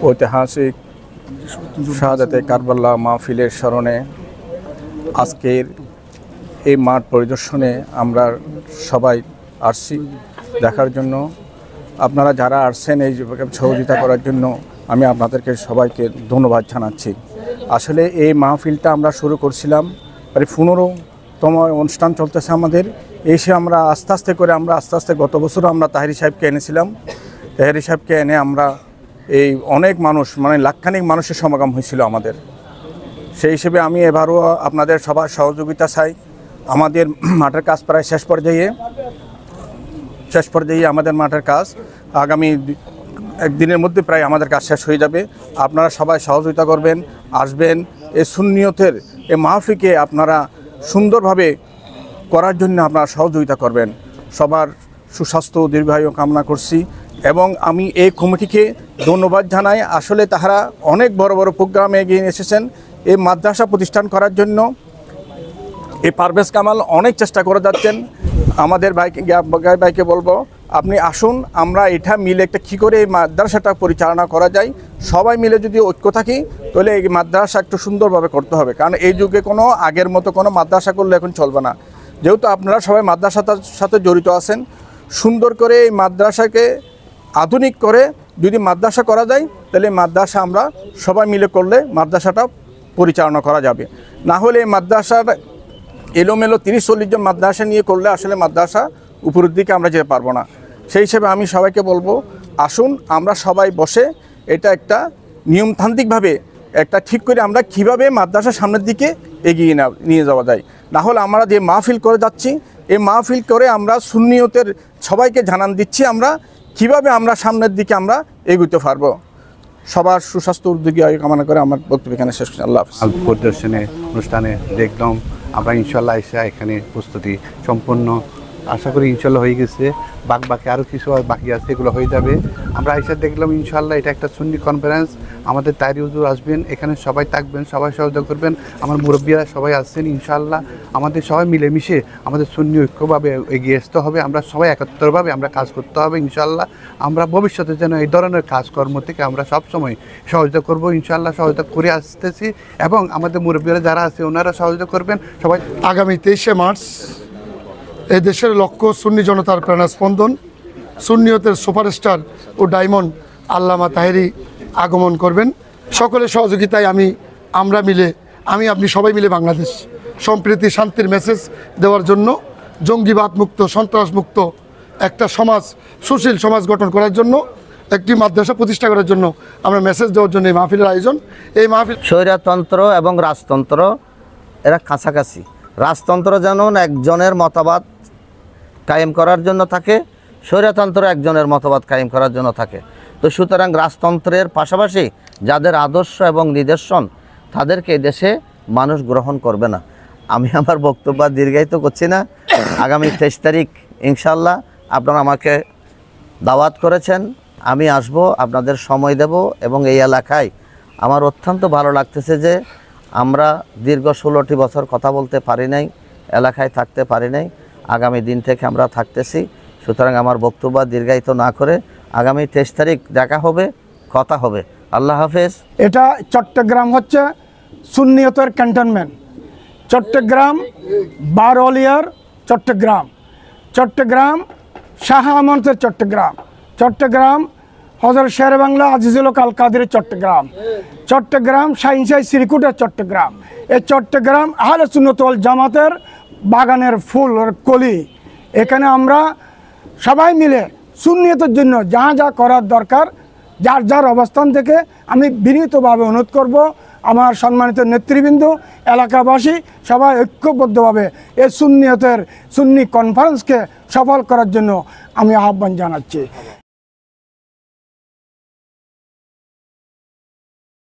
ঐতিহাসিক শাহাদাতে কারবালা মাহফিলের স্মরণে আজকের এই মাঠ পরিদর্শনে আমরা সবাই আসছি দেখার জন্য। আপনারা যারা আসছেন এই সহযোগিতা করার জন্য আমি আপনাদেরকে সবাইকে ধন্যবাদ জানাচ্ছি। আসলে এই মাহফিলটা আমরা শুরু করছিলাম, প্রায় 15তম অনুষ্ঠান চলতেছে আমাদের। এসে আমরা আস্তে আস্তে গত বছর আমরা তাহেরি সাহেবকে এনেছিলাম। তাহেরি সাহেবকে এনে আমরা এই অনেক মানুষ, মানে লাখখানিক মানুষের সমাগম হয়েছিল আমাদের। সেই হিসেবে আমি এবারও আপনাদের সবার সহযোগিতা চাই। আমাদের মাঠের কাজ প্রায় শেষ পর্যায়ে আমাদের মাঠের কাজ আগামী একদিনের মধ্যে প্রায় আমাদের কাজ শেষ হয়ে যাবে। আপনারা সবাই সহযোগিতা করবেন, আসবেন। এই সুন্নিয়তের এই মাহফিলকে আপনারা সুন্দরভাবে করার জন্য আপনারা সহযোগিতা করবেন। সবার সুস্বাস্থ্য দীর্ঘায়ু কামনা করছি এবং আমি এই কমিটিকে ধন্যবাদ জানাই। আসলে তারা অনেক বড় বড় প্রোগ্রামে এগিয়ে এসেছেন এই মাদ্রাসা প্রতিষ্ঠান করার জন্য। এই পারভেজ কামাল অনেক চেষ্টা করে যাচ্ছেন। আমাদের ভাইকে বলবো, আপনি আসুন, আমরা এটা মিলে একটা কী করে এই মাদ্রাসাটা পরিচালনা করা যায়, সবাই মিলে যদি ঐক্য থাকি তাহলে এই মাদ্রাসা একটু সুন্দরভাবে করতে হবে। কারণ এই যুগে কোনো আগের মতো কোনো মাদ্রাসা করলে এখন চলবে না। যেহেতু আপনারা সবাই মাদ্রাসার সাথে জড়িত আছেন, সুন্দর করে এই মাদ্রাসাকে আধুনিক করে যদি মাদ্রাসা করা যায় তাহলে মাদ্রাসা আমরা সবাই মিলে করলে মাদ্রাসাটা পরিচালনা করা যাবে। না হলে এই মাদ্রাসার এলোমেলো 30-40 জন মাদ্রাসা নিয়ে করলে আসলে মাদ্রাসা উপরের দিকে আমরা যেতে পারবো না। সেই হিসেবে আমি সবাইকে বলবো, আসুন আমরা সবাই বসে এটা একটা নিয়মতান্ত্রিকভাবে একটা ঠিক করে আমরা কীভাবে মাদ্রাসা সামনের দিকে এগিয়ে নিয়ে যাওয়া যায়। না হলে আমরা যে মাহফিল করে যাচ্ছি, এই মাহফিল করে আমরা সুন্নিয়তের সবাইকে জানান দিচ্ছি আমরা কিভাবে আমরা সামনের দিকে আমরা এগোতে পারবো। সবার সুস্বাস্থ্য উদ্যোগী কামনা করে আমার বক্তব্য এখানে শেষ করছি। আল্লাহ হাফেজ। পরিদর্শনে অনুষ্ঠানে দেখলাম আমরা ইনশাল্লাহ এসে এখানে প্রস্তুতি সম্পূর্ণ আশা করি ইনশাল্লাহ হয়ে গেছে। বাকি আরও কিছু বাকি আছে, এগুলো হয়ে যাবে। আমরা এসে দেখলাম ইনশাল্লাহ এটা একটা সুন্নি কনফারেন্স। আমাদের তাইরি হুজুর আসবেন, এখানে সবাই থাকবেন, সবাই সহযোগ করবেন। আমার মুরব্বীরা সবাই আসছেন। ইনশাল্লাহ আমাদের সবাই মিলেমিশে আমাদের সুন্নি ঐক্যভাবে এগিয়ে আসতে হবে। আমরা সবাই একত্রভাবে আমরা কাজ করতে হবে। ইনশাল্লাহ আমরা ভবিষ্যতে যেন এই ধরনের কাজকর্ম থেকে আমরা সবসময় সহযোগিতা করবো। ইনশাল্লাহ সহযোগিতা করে আসতেছি এবং আমাদের মুরব্বীরা যারা আছে ওনারা সহযোগিতা করবেন। সবাই আগামী 23শে মার্চ এই দেশের লক্ষ্য সুন্নি জনতার প্রেরণাস্পন্দন, সুন্নিয়তের সুপারস্টার ও ডায়মন্ড আল্লামা তাহেরি আগমন করবেন। সকলের সহযোগিতায় আপনি সবাই মিলে বাংলাদেশ সম্প্রীতি শান্তির মেসেজ দেওয়ার জন্য, জঙ্গিবাদ মুক্ত সন্ত্রাস মুক্ত একটা সমাজ, সুশীল সমাজ গঠন করার জন্য, একটি মাদ্রাসা প্রতিষ্ঠা করার জন্য আমরা মেসেজ দেওয়ার জন্য এই মাহফিলের আয়োজন। এই মাহফিল স্বৈরতন্ত্র এবং রাজতন্ত্র এরা কাছাকাছি। রাজতন্ত্র যেন একজনের মতবাদ কায়েম করার জন্য থাকে, স্বৈরতন্ত্র একজনের মতবাদ কায়েম করার জন্য থাকে। তো সুতরাং রাজতন্ত্রের পাশাপাশি যাদের আদর্শ এবং নিদর্শন তাদেরকে দেশে মানুষ গ্রহণ করবে না। আমি আমার বক্তব্য দীর্ঘায়িত করছি না। আগামী 23 তারিখ ইনশাল্লাহ আপনারা আমাকে দাওয়াত করেছেন, আমি আসব, আপনাদের সময় দেব। এবং এই এলাকায় আমার অত্যন্ত ভালো লাগতেছে যে আমরা দীর্ঘ 16টি বছর কথা বলতে পারি নাই, এলাকায় থাকতে পারি নাই। আগামী দিন থেকে আমরা থাকতেছি। সুতরাং আমার বক্তব্য দীর্ঘায়িত না করে আগামী 23 তারিখ দেখা হবে, কথা হবে। আল্লাহ হাফেজ। এটা চট্টগ্রাম হচ্ছে সুন্নিয়তের ক্যান্টনমেন্ট। চট্টগ্রাম বারওয়ালিয়ার চট্টগ্রাম শাহ আমানতের চট্টগ্রাম হযরত শেরে বাংলা আজিজুল হক আল কাদের চট্টগ্রাম শাহিনশাহী শ্রীকুটের চট্টগ্রাম। এই চট্টগ্রাম আহলে সুন্নাত ওয়াল জামাতের বাগানের ফুল কলি। এখানে আমরা সবাই মিলে সুন্নিয়তের জন্য যা করার দরকার যার অবস্থান থেকে আমি বিনীতভাবে অনুরোধ করব আমার সম্মানিত নেতৃবৃন্দ, এলাকাবাসী সবাই ঐক্যবদ্ধভাবে এই সুন্নি কনফারেন্সকে সফল করার জন্য আমি আহ্বান জানাচ্ছি।